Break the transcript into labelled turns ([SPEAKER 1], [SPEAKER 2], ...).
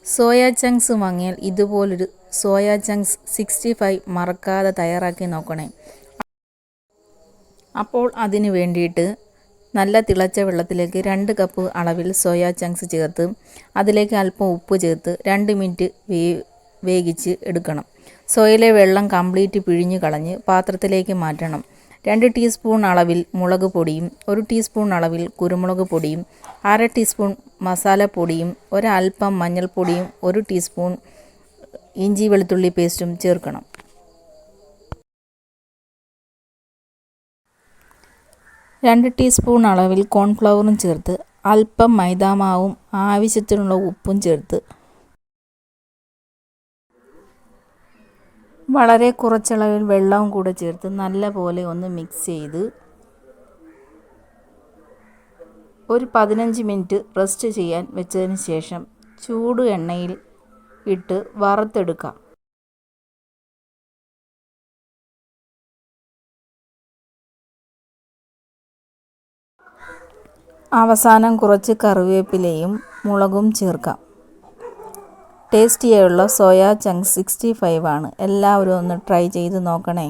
[SPEAKER 1] Soya chunks വാങ്ങിയാൽ ഇതുപോലൊരു soya chunks 65 മറക്കാതെ തയ്യാറാക്കി നോക്കണേ. അപ്പോൾ അതിന് വേണ്ടിയിട്ട് നല്ല തിളച്ച വെള്ളത്തിലേക്ക് 2 കപ്പ് അളവിൽ സോയ ചങ്ക്സ് ചേർത്ത് അതിലേക്ക് അല്പം ഉപ്പ് ചേർത്ത് 2 മിനിറ്റ് വേവിച്ച് എടുക്കണം. സോയയിലെ വെള്ളം കംപ്ലീറ്റ് പിഴിഞ്ഞു കളഞ്ഞ് പാത്രത്തിലേക്ക് മാറ്റണം. 2 ടീസ്പൂൺ അളവിൽ മുളക് പൊടിയും 1 ടീസ്പൂൺ അളവിൽ കുരുമുളക് പൊടിയും 1/2 ടീസ്പൂൺ മസാലപ്പൊടിയും ഒരൽപ്പം മഞ്ഞൾപ്പൊടിയും 1 ടീസ്പൂൺ ഇഞ്ചി വെളുത്തുള്ളി പേസ്റ്റും ചേർക്കണം. 2 ടീസ്പൂൺ അളവിൽ കോൺഫ്ലവറും ചേർത്ത് അല്പം മൈദാമാവും ആവശ്യത്തിനുള്ള ഉപ്പും ചേർത്ത് വളരെ കുറച്ചളവിൽ വെള്ളവും കൂടെ ചേർത്ത് നല്ല പോലെ ഒന്ന് മിക്സ് ചെയ്ത് ഒരു 15 മിനിറ്റ് റെസ്റ്റ് ചെയ്യാൻ വെച്ചതിന് ശേഷം ചൂട് എണ്ണയിൽ ഇട്ട് വറുത്തെടുക്കാം. അവസാനം കുറച്ച് കറിവേപ്പിലയും മുളകും ചേർക്കാം. ടേസ്റ്റിയായുള്ള സോയ ചങ്ക്സ് 65 ആണ്. എല്ലാവരും ഒന്ന് ട്രൈ ചെയ്ത് നോക്കണേ.